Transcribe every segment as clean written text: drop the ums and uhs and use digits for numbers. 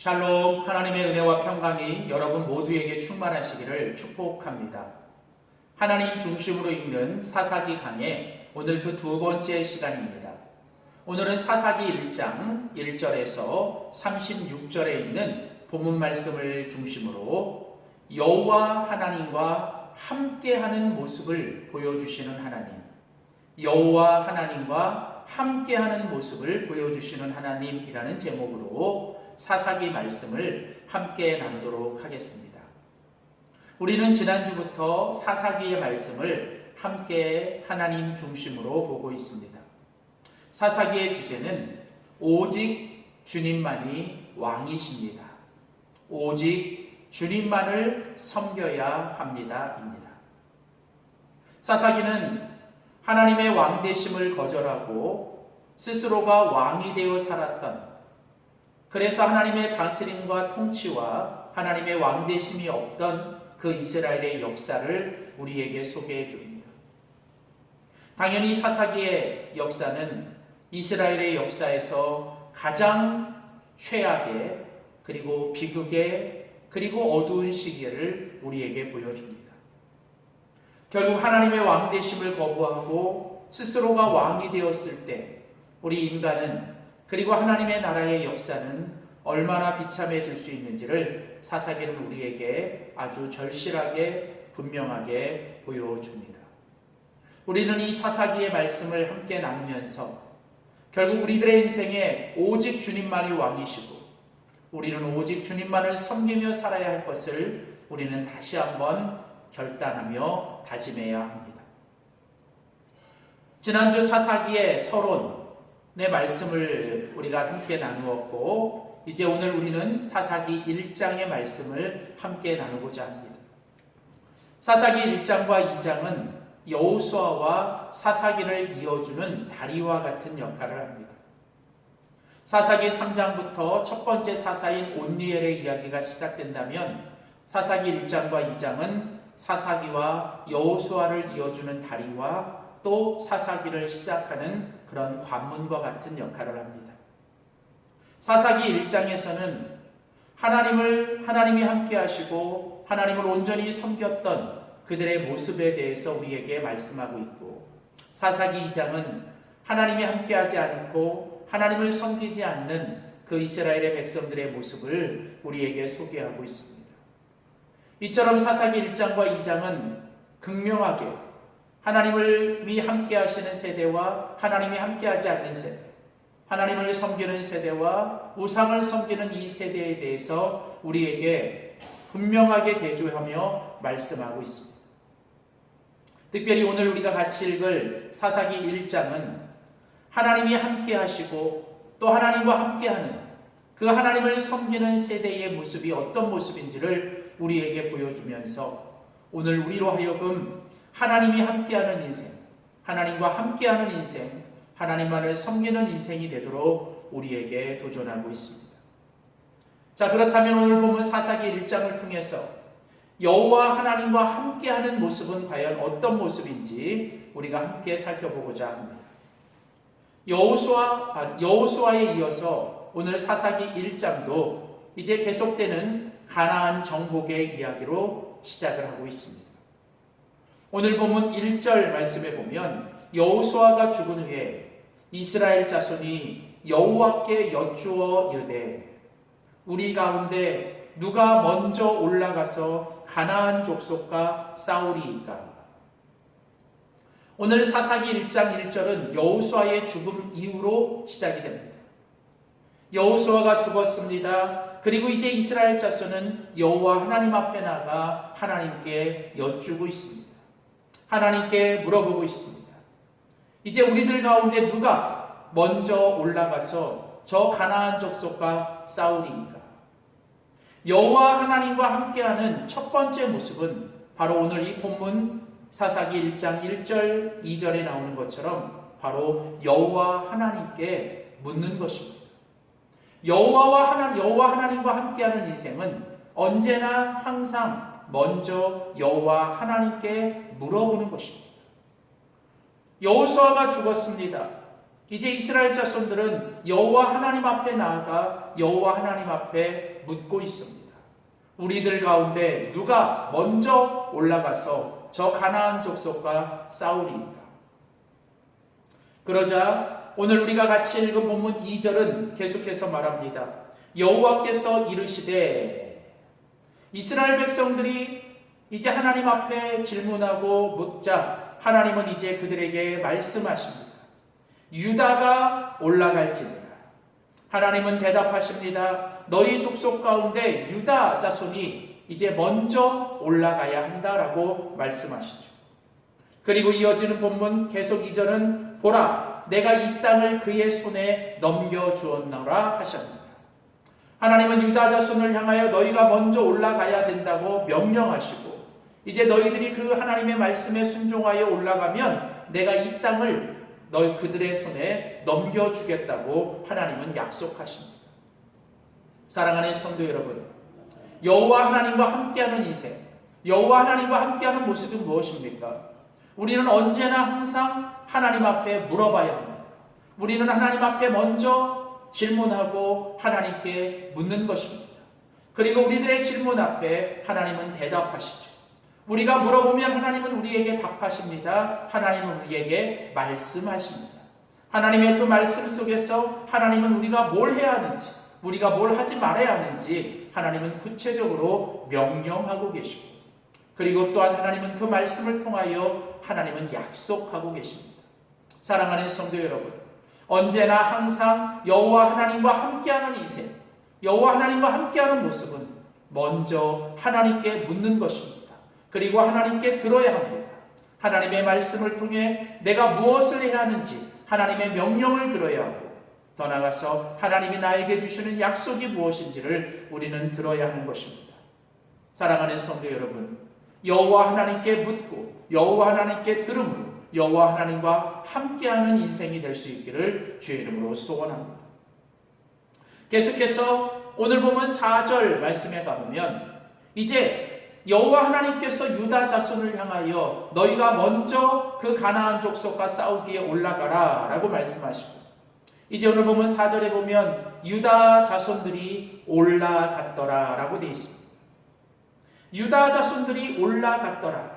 샬롬, 하나님의 은혜와 평강이 여러분 모두에게 충만하시기를 축복합니다. 하나님 중심으로 읽는 사사기 강의 오늘 그 두 번째 시간입니다. 오늘은 사사기 1장 1절에서 36절에 있는 본문 말씀을 중심으로 여호와 하나님과 함께하는 모습을 보여주시는 하나님, 여호와 하나님과 함께하는 모습을 보여주시는 하나님이라는 제목으로 사사기 말씀을 함께 나누도록 하겠습니다. 우리는 지난주부터 사사기의 말씀을 함께 하나님 중심으로 보고 있습니다. 사사기의 주제는 오직 주님만이 왕이십니다. 오직 주님만을 섬겨야 합니다입니다. 사사기는 하나님의 왕되심을 거절하고 스스로가 왕이 되어 살았던, 그래서 하나님의 다스림과 통치와 하나님의 왕되심이 없던 그 이스라엘의 역사를 우리에게 소개해 줍니다. 당연히 사사기의 역사는 이스라엘의 역사에서 가장 최악의, 그리고 비극의, 그리고 어두운 시기를 우리에게 보여줍니다. 결국 하나님의 왕되심을 거부하고 스스로가 왕이 되었을 때 우리 인간은, 그리고 하나님의 나라의 역사는 얼마나 비참해질 수 있는지를 사사기는 우리에게 아주 절실하게 분명하게 보여줍니다. 우리는 이 사사기의 말씀을 함께 나누면서 결국 우리들의 인생에 오직 주님만이 왕이시고 우리는 오직 주님만을 섬기며 살아야 할 것을 우리는 다시 한번 결단하며 다짐해야 합니다. 지난주 사사기의 서론의 말씀을 우리가 함께 나누었고, 이제 오늘 우리는 사사기 1장의 말씀을 함께 나누고자 합니다. 사사기 1장과 2장은 여호수아와 사사기를 이어주는 다리와 같은 역할을 합니다. 사사기 3장부터 첫 번째 사사인 온니엘의 이야기가 시작된다면 사사기 1장과 2장은 사사기와 여호수아를 이어주는 다리와 또 사사기를 시작하는 그런 관문과 같은 역할을 합니다. 사사기 1장에서는 하나님이 함께 하시고 하나님을 온전히 섬겼던 그들의 모습에 대해서 우리에게 말씀하고 있고, 사사기 2장은 하나님이 함께하지 않고 하나님을 섬기지 않는 그 이스라엘의 백성들의 모습을 우리에게 소개하고 있습니다. 이처럼 사사기 1장과 2장은 극명하게 하나님이 함께 하시는 세대와 하나님이 함께하지 않는 세대, 하나님을 섬기는 세대와 우상을 섬기는 이 세대에 대해서 우리에게 분명하게 대조하며 말씀하고 있습니다. 특별히 오늘 우리가 같이 읽을 사사기 1장은 하나님이 함께 하시고 또 하나님과 함께하는 그 하나님을 섬기는 세대의 모습이 어떤 모습인지를 우리에게 보여주면서 오늘 우리로 하여금 하나님이 함께하는 인생, 하나님과 함께하는 인생, 하나님만을 섬기는 인생이 되도록 우리에게 도전하고 있습니다. 자, 그렇다면 오늘 보면 사사기 1장을 통해서 여호와 하나님과 함께하는 모습은 과연 어떤 모습인지 우리가 함께 살펴보고자 합니다. 여호수아에 이어서 오늘 사사기 1장도 이제 계속되는 가나안 정복의 이야기로 시작을 하고 있습니다. 오늘 본문 1절 말씀에 보면 여호수아가 죽은 후에 이스라엘 자손이 여호와께 여쭈어 이르되 우리 가운데 누가 먼저 올라가서 가나안 족속과 싸우리이까. 오늘 사사기 1장 1절은 여호수아의 죽음 이후로 시작이 됩니다. 여호수아가 죽었습니다. 그리고 이제 이스라엘 자손은 여호와 하나님 앞에 나가 하나님께 여쭈고 있습니다. 하나님께 물어보고 있습니다. 이제 우리들 가운데 누가 먼저 올라가서 저 가나안 족속과 싸우리이까. 여호와 하나님과 함께하는 첫 번째 모습은 바로 오늘 이 본문 사사기 1장 1절 2절에 나오는 것처럼 바로 여호와 하나님께 묻는 것입니다. 여호와 하나님과 함께하는 인생은 언제나 항상 먼저 여호와 하나님께 물어보는 것입니다. 여호수아가 죽었습니다. 이제 이스라엘 자손들은 여호와 하나님 앞에 나아가 여호와 하나님 앞에 묻고 있습니다. 우리들 가운데 누가 먼저 올라가서 저 가나안 족속과 싸우리이까? 그러자 오늘 우리가 같이 읽은 본문 2절은 계속해서 말합니다. 여호와께서 이르시되, 이스라엘 백성들이 이제 하나님 앞에 질문하고 묻자 하나님은 이제 그들에게 말씀하십니다. 유다가 올라갈지니라. 하나님은 대답하십니다. 너희 족속 가운데 유다 자손이 이제 먼저 올라가야 한다라고 말씀하시죠. 그리고 이어지는 본문 계속 2절은 보라, 내가 이 땅을 그의 손에 넘겨주었노라 하셨습니다. 하나님은 유다 자손을 향하여 너희가 먼저 올라가야 된다고 명령하시고, 이제 너희들이 그 하나님의 말씀에 순종하여 올라가면 내가 이 땅을 그들의 손에 넘겨주겠다고 하나님은 약속하십니다. 사랑하는 성도 여러분, 여호와 하나님과 함께하는 인생, 여호와 하나님과 함께하는 모습은 무엇입니까? 우리는 언제나 항상 하나님 앞에 물어봐야 합니다. 우리는 하나님 앞에 먼저 질문하고 하나님께 묻는 것입니다. 그리고 우리들의 질문 앞에 하나님은 대답하시죠. 우리가 물어보면 하나님은 우리에게 답하십니다. 하나님은 우리에게 말씀하십니다. 하나님의 그 말씀 속에서 하나님은 우리가 뭘 해야 하는지, 우리가 뭘 하지 말아야 하는지 하나님은 구체적으로 명령하고 계시고, 그리고 또한 하나님은 그 말씀을 통하여 하나님은 약속하고 계십니다. 사랑하는 성도 여러분, 언제나 항상 여호와 하나님과 함께하는 인생, 여호와 하나님과 함께하는 모습은 먼저 하나님께 묻는 것입니다. 그리고 하나님께 들어야 합니다. 하나님의 말씀을 통해 내가 무엇을 해야 하는지 하나님의 명령을 들어야 하고, 더 나아가서 하나님이 나에게 주시는 약속이 무엇인지를 우리는 들어야 하는 것입니다. 사랑하는 성도 여러분, 여호와 하나님께 묻고 여호와 하나님께 들음으로 여호와 하나님과 함께하는 인생이 될 수 있기를 주의 이름으로 소원합니다. 계속해서 오늘 보면 4절 말씀에 가보면 이제 여호와 하나님께서 유다 자손을 향하여 너희가 먼저 그 가나안 족속과 싸우기에 올라가라 라고 말씀하시고, 이제 오늘 보면 4절에 보면 유다 자손들이 올라갔더라 라고 되어 있습니다. 유다 자손들이 올라갔더라.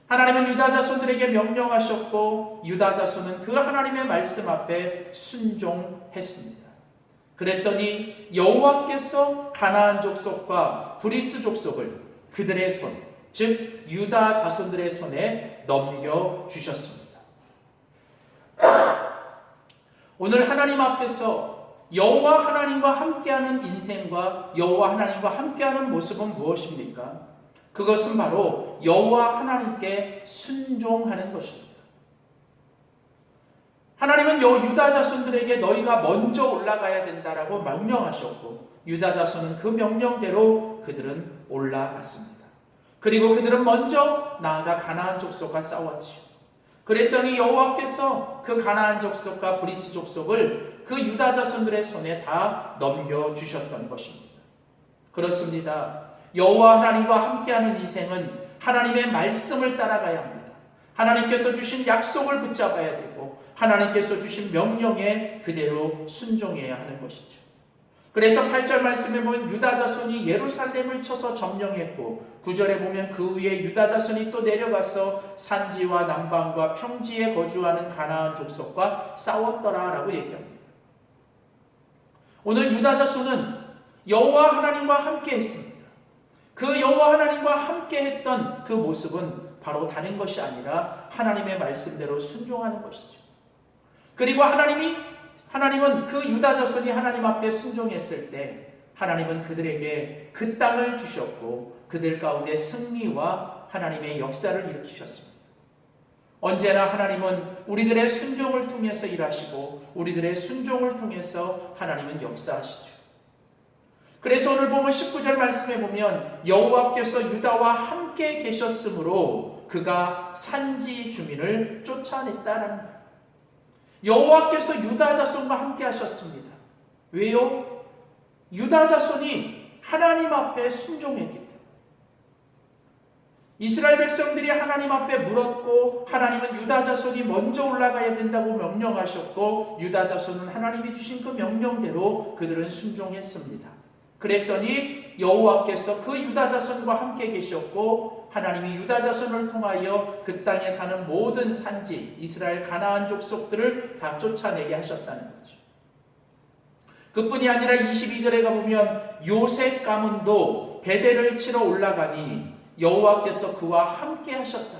하나님은 유다 자손들에게 명령하셨고 유다 자손은 그 하나님의 말씀 앞에 순종했습니다. 그랬더니 여호와께서 가나안 족속과 브리스 족속을 그들의 손, 즉 유다 자손들의 손에 넘겨주셨습니다. 오늘 하나님 앞에서 여호와 하나님과 함께하는 인생과 여호와 하나님과 함께하는 모습은 무엇입니까? 그것은 바로 여호와 하나님께 순종하는 것입니다. 하나님은 유다 자손들에게 너희가 먼저 올라가야 된다라고 명령하셨고, 유다 자손은 그 명령대로 그들은 올라갔습니다. 그리고 그들은 먼저 나아가 가나안 족속과 싸웠지요. 그랬더니 여호와께서 그 가나안 족속과 브리스 족속을 그 유다 자손들의 손에 다 넘겨주셨던 것입니다. 그렇습니다. 여호와 하나님과 함께하는 인생은 하나님의 말씀을 따라가야 합니다. 하나님께서 주신 약속을 붙잡아야 되고 하나님께서 주신 명령에 그대로 순종해야 하는 것이죠. 그래서 8절 말씀에 보면 유다 자손이 예루살렘을 쳐서 점령했고, 9절에 보면 그 후에 유다 자손이 또 내려가서 산지와 남방과 평지에 거주하는 가나안 족속과 싸웠더라라고 얘기합니다. 오늘 유다 자손은 여호와 하나님과 함께 했습니다. 그 여호와 하나님과 함께 했던 그 모습은 바로 다른 것이 아니라 하나님의 말씀대로 순종하는 것이죠. 그리고 하나님은 그 유다 자손이 하나님 앞에 순종했을 때 하나님은 그들에게 그 땅을 주셨고 그들 가운데 승리와 하나님의 역사를 일으키셨습니다. 언제나 하나님은 우리들의 순종을 통해서 일하시고 우리들의 순종을 통해서 하나님은 역사하시죠. 그래서 오늘 보면 19절 말씀에 보면 여호와께서 유다와 함께 계셨으므로 그가 산지 주민을 쫓아냈다라는 거예요. 여호와께서 유다 자손과 함께 하셨습니다. 왜요? 유다 자손이 하나님 앞에 순종했기 때문에. 이스라엘 백성들이 하나님 앞에 물었고 하나님은 유다 자손이 먼저 올라가야 된다고 명령하셨고 유다 자손은 하나님이 주신 그 명령대로 그들은 순종했습니다. 그랬더니 여호와께서 그 유다 자손과 함께 계셨고 하나님이 유다 자손을 통하여 그 땅에 사는 모든 산지 이스라엘 가나안 족속들을 다 쫓아내게 하셨다는 거죠. 그뿐이 아니라 22절에 가보면 요셉 가문도 베델을 치러 올라가니 여호와께서 그와 함께 하셨다.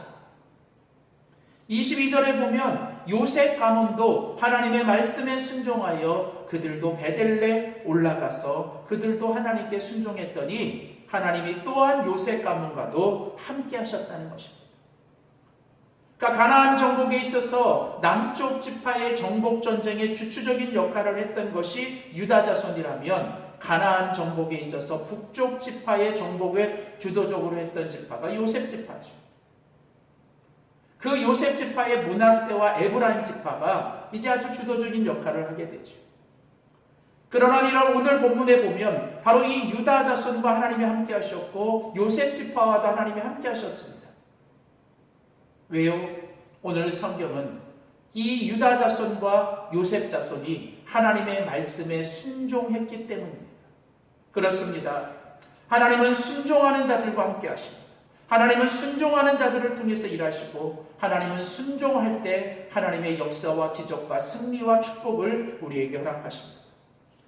22절에 보면 요셉 가문도 하나님의 말씀에 순종하여 그들도 베델에 올라가서 그들도 하나님께 순종했더니 하나님이 또한 요셉 가문과도 함께 하셨다는 것입니다. 그러니까 가나안 정복에 있어서 남쪽 지파의 정복 전쟁의 주추적인 역할을 했던 것이 유다 자손이라면 가나안 정복에 있어서 북쪽 지파의 정복을 주도적으로 했던 지파가 요셉 지파죠. 그 요셉 지파의 므낫세와 에브라임 지파가 이제 아주 주도적인 역할을 하게 되죠. 그러나 오늘 본문에 보면 바로 이 유다 자손과 하나님이 함께 하셨고 요셉 지파와도 하나님이 함께 하셨습니다. 왜요? 오늘 성경은 이 유다 자손과 요셉 자손이 하나님의 말씀에 순종했기 때문입니다. 그렇습니다. 하나님은 순종하는 자들과 함께 하십니다. 하나님은 순종하는 자들을 통해서 일하시고 하나님은 순종할 때 하나님의 역사와 기적과 승리와 축복을 우리에게 허락하십니다.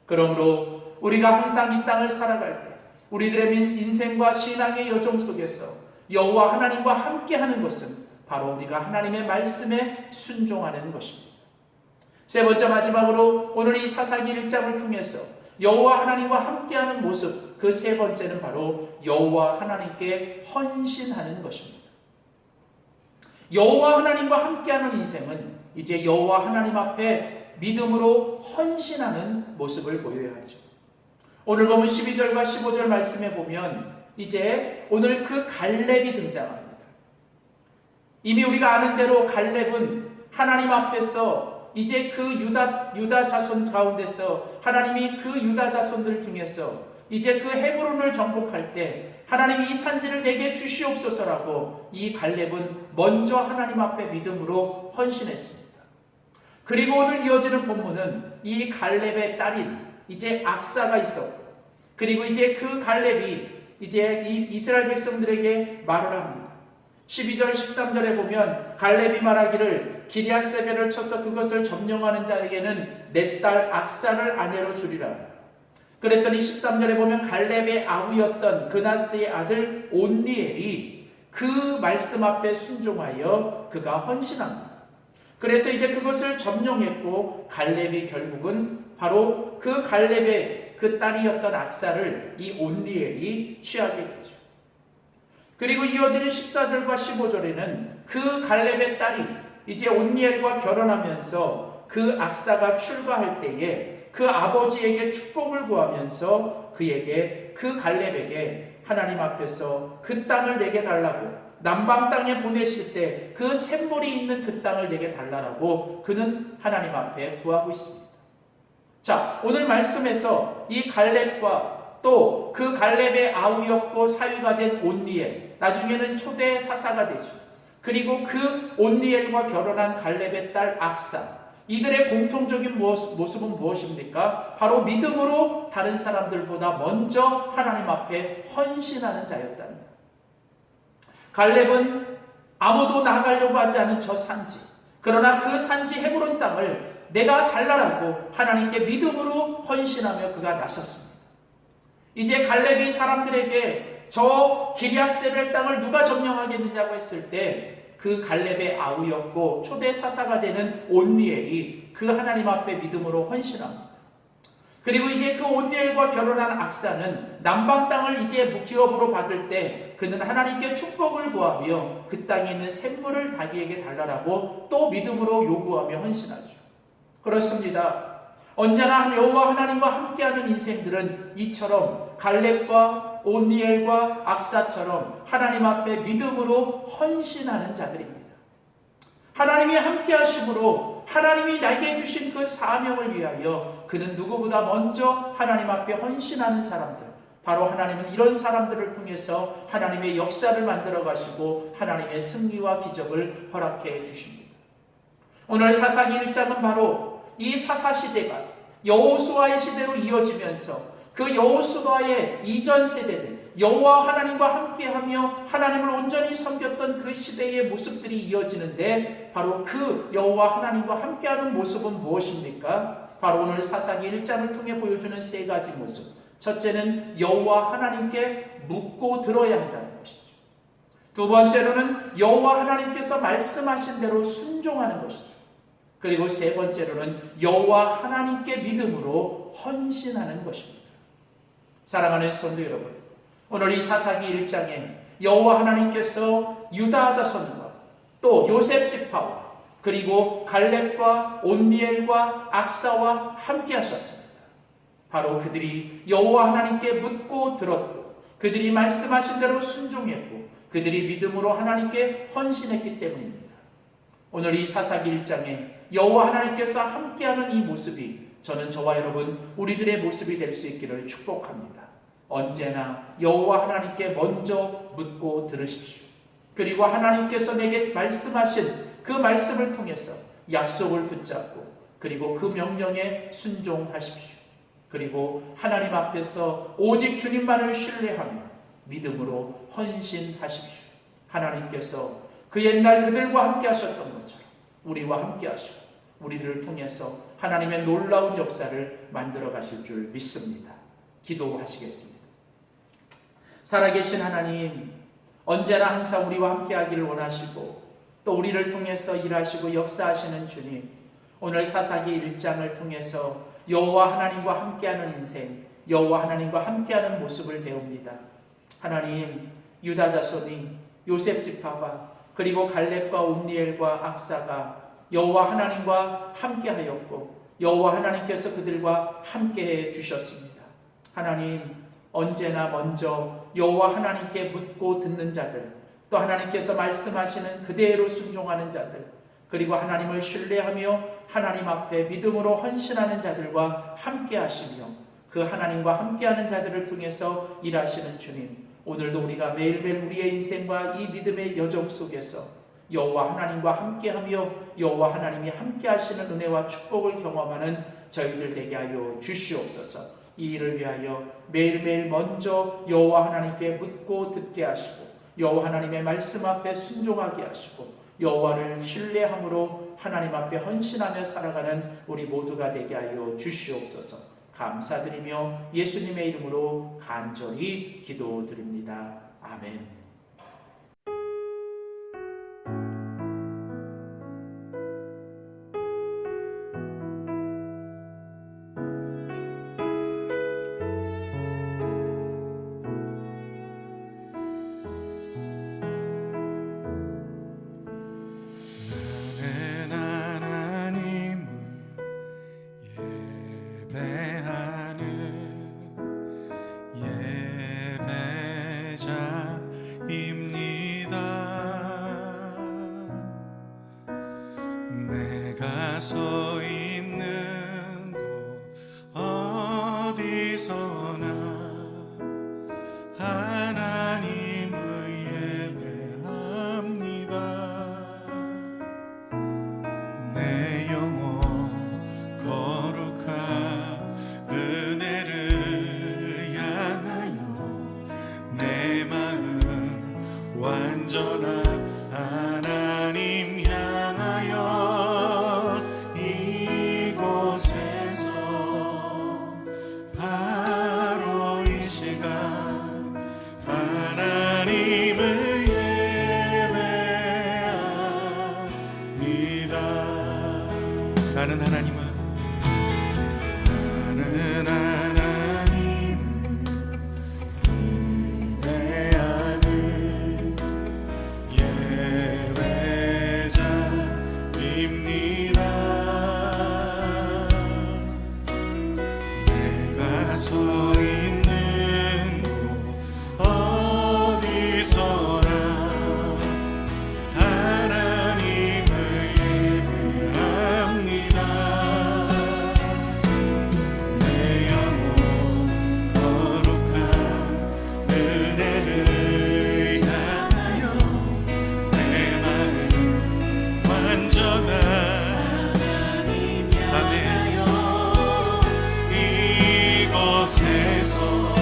그러므로 우리가 항상 이 땅을 살아갈 때 우리들의 인생과 신앙의 여정 속에서 여호와 하나님과 함께하는 것은 바로 우리가 하나님의 말씀에 순종하는 것입니다. 세 번째 마지막으로 오늘 이 사사기 1장을 통해서 여호와 하나님과 함께하는 모습, 그 세 번째는 바로 여호와 하나님께 헌신하는 것입니다. 여호와 하나님과 함께하는 인생은 이제 여호와 하나님 앞에 믿음으로 헌신하는 모습을 보여야 하죠. 오늘 보면 12절과 15절 말씀에 보면 이제 오늘 그 갈렙이 등장합니다. 이미 우리가 아는 대로 갈렙은 하나님 앞에서 이제 그 유다 자손 가운데서 하나님이 그 유다 자손들 중에서 이제 그 헤브론을 정복할 때 하나님이 이 산지를 내게 주시옵소서라고 이 갈렙은 먼저 하나님 앞에 믿음으로 헌신했습니다. 그리고 오늘 이어지는 본문은 이 갈렙의 딸인 이제 악사가 있었고 그리고 이제 그 갈렙이 이제 이 이스라엘 백성들에게 말을 합니다. 12절 13절에 보면 갈렙이 말하기를 기럇세벨을 쳐서 그것을 점령하는 자에게는 내 딸 악사를 아내로 주리라. 그랬더니 13절에 보면 갈렙의 아우였던 그나스의 아들 온니엘이 그 말씀 앞에 순종하여 그가 헌신합니다. 그래서 이제 그것을 점령했고 갈렙이 결국은 바로 그 갈렙의 그 딸이었던 악사를 이 온니엘이 취하게 되죠. 그리고 이어지는 14절과 15절에는 그 갈렙의 딸이 이제 온니엘과 결혼하면서 그 악사가 출가할 때에 그 아버지에게 축복을 구하면서 그에게 그 갈렙에게 하나님 앞에서 그 땅을 내게 달라고 남방 땅에 보내실 때 그 샘물이 있는 그 땅을 내게 달라고 그는 하나님 앞에 구하고 있습니다. 자, 오늘 말씀에서 이 갈렙과 또 그 갈렙의 아우였고 사위가 된 온니엘, 나중에는 초대 사사가 되죠. 그리고 그 온니엘과 결혼한 갈렙의 딸 악사, 이들의 공통적인 모습은 무엇입니까? 바로 믿음으로 다른 사람들보다 먼저 하나님 앞에 헌신하는 자였다는 것. 갈렙은 아무도 나가려고 하지 않은 저 산지, 그러나 그 산지 헤브론 땅을 내가 달라라고 하나님께 믿음으로 헌신하며 그가 나섰습니다. 이제 갈렙이 사람들에게 저 기럇세벨 땅을 누가 점령하겠느냐고 했을 때 그 갈렙의 아우였고 초대 사사가 되는 온니엘이 그 하나님 앞에 믿음으로 헌신합니다. 그리고 이제 그 온니엘과 결혼한 악사는 남방 땅을 이제 기업으로 받을 때 그는 하나님께 축복을 구하며 그 땅에 있는 샘물을 자기에게 달라라고 또 믿음으로 요구하며 헌신하죠. 그렇습니다. 언제나 여호와 하나님과 함께하는 인생들은 이처럼 갈렙과 온니엘과 악사처럼 하나님 앞에 믿음으로 헌신하는 자들입니다. 하나님이 함께하심으로 하나님이 나에게 주신 그 사명을 위하여 그는 누구보다 먼저 하나님 앞에 헌신하는 사람들, 바로 하나님은 이런 사람들을 통해서 하나님의 역사를 만들어 가시고 하나님의 승리와 기적을 허락해 주십니다. 오늘 사사기 1장은 바로 이 사사시대가 여호수아의 시대로 이어지면서 그 여호수아의 이전 세대들, 여호와 하나님과 함께하며 하나님을 온전히 섬겼던 그 시대의 모습들이 이어지는데, 바로 그 여호와 하나님과 함께하는 모습은 무엇입니까? 바로 오늘 사사기 1장을 통해 보여주는 세 가지 모습. 첫째는 여호와 하나님께 묻고 들어야 한다는 것이죠. 두 번째로는 여호와 하나님께서 말씀하신 대로 순종하는 것이죠. 그리고 세 번째로는 여호와 하나님께 믿음으로 헌신하는 것입니다. 사랑하는 성도 여러분, 오늘 이 사사기 1장에 여호와 하나님께서 유다 자손과 또 요셉 지파와 그리고 갈렙과 온니엘과 악사와 함께 하셨습니다. 바로 그들이 여호와 하나님께 묻고 들었고 그들이 말씀하신 대로 순종했고 그들이 믿음으로 하나님께 헌신했기 때문입니다. 오늘 이 사사기 1장에 여호와 하나님께서 함께하는 이 모습이 저는 저와 여러분 우리들의 모습이 될 수 있기를 축복합니다. 언제나 여호와 하나님께 먼저 묻고 들으십시오. 그리고 하나님께서 내게 말씀하신 그 말씀을 통해서 약속을 붙잡고 그리고 그 명령에 순종하십시오. 그리고 하나님 앞에서 오직 주님만을 신뢰하며 믿음으로 헌신하십시오. 하나님께서 그 옛날 그들과 함께 하셨던 것처럼 우리와 함께 하시고 우리를 통해서 하나님의 놀라운 역사를 만들어 가실 줄 믿습니다. 기도하시겠습니다. 살아계신 하나님, 언제나 항상 우리와 함께 하기를 원하시고 또 우리를 통해서 일하시고 역사하시는 주님, 오늘 사사기 1장을 통해서 여호와 하나님과 함께하는 인생, 여호와 하나님과 함께하는 모습을 배웁니다. 하나님, 유다 자손이 요셉 지파가 그리고 갈렙과 온니엘과 악사가 여호와 하나님과 함께하였고 여호와 하나님께서 그들과 함께해 주셨습니다. 하나님, 언제나 먼저 여호와 하나님께 묻고 듣는 자들, 또 하나님께서 말씀하시는 그대로 순종하는 자들, 그리고 하나님을 신뢰하며 하나님 앞에 믿음으로 헌신하는 자들과 함께 하시며 그 하나님과 함께하는 자들을 통해서 일하시는 주님, 오늘도 우리가 매일매일 우리의 인생과 이 믿음의 여정 속에서 여호와 하나님과 함께하며 여호와 하나님이 함께하시는 은혜와 축복을 경험하는 저희들 되게 하여 주시옵소서. 이 일을 위하여 매일매일 먼저 여호와 하나님께 묻고 듣게 하시고 여호와 하나님의 말씀 앞에 순종하게 하시고 여호와를 신뢰함으로 하나님 앞에 헌신하며 살아가는 우리 모두가 되게 하여 주시옵소서. 감사드리며 예수님의 이름으로 간절히 기도드립니다. 아멘. 내가 서 있는 곳 어디서나 하나님을 예배합니다. 내 영혼 거룩한 은혜를 향하여 내 마음 완전한 하나님 향하여 이곳에서 바로 이 시간 하나님을 예배합니다. 나는 하나님을 예배하는 예배자입니다. 내가 서 있는 곳 어디서나 하나님을 예배합니다. 내 영혼 이곳에서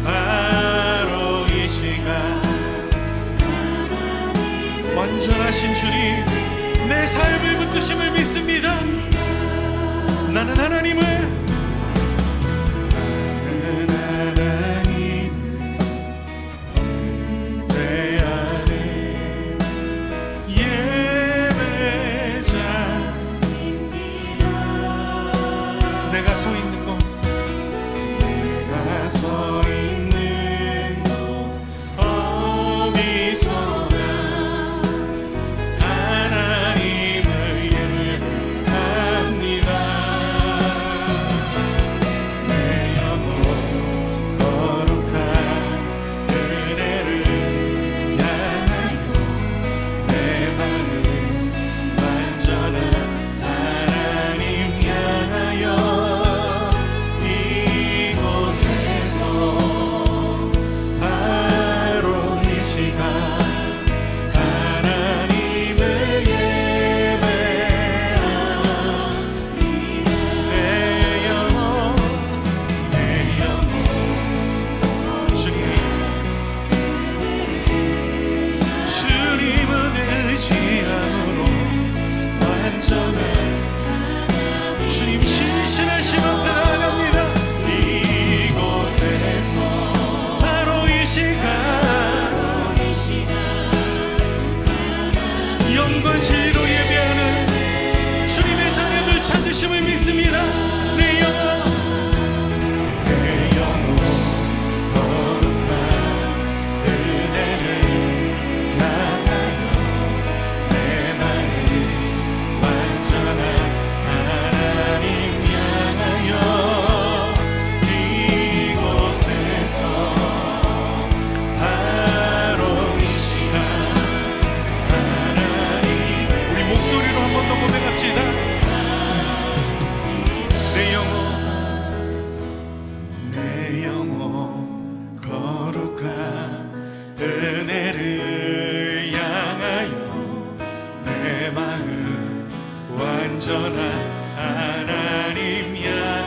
바로 이 시간 완전하신 주님 내 삶을 붙드심을 믿습니다. 나는 하나님을 내 안에 예배자 내가 서 있는 곳 내가 서 있는 곳 어디서나 하나님을 예배합니다. 내 영혼 거룩한 은혜를 향하여 내 마음 완전한 하나님 향하여 이곳에서 바로 이 시간 하나님을 예배합니다. 내 영혼 주님 주님은 의지함으로 완전한 주님 신실하심을 나아갑니다. 이곳에서 바로 이 시간 영광 진리로 예배하는 주님의 자녀들 찾으심을 믿습니다. 내 영혼 거룩한 은혜를 향하여 내 마음 완전한 하나님 향하여 이곳에서 바로 이 시간 하나님 우리 목소리로 한 번 더 고백합시다. 내 영혼 거룩한 은혜를 향하여 내 마음 완전한 하나님 향하여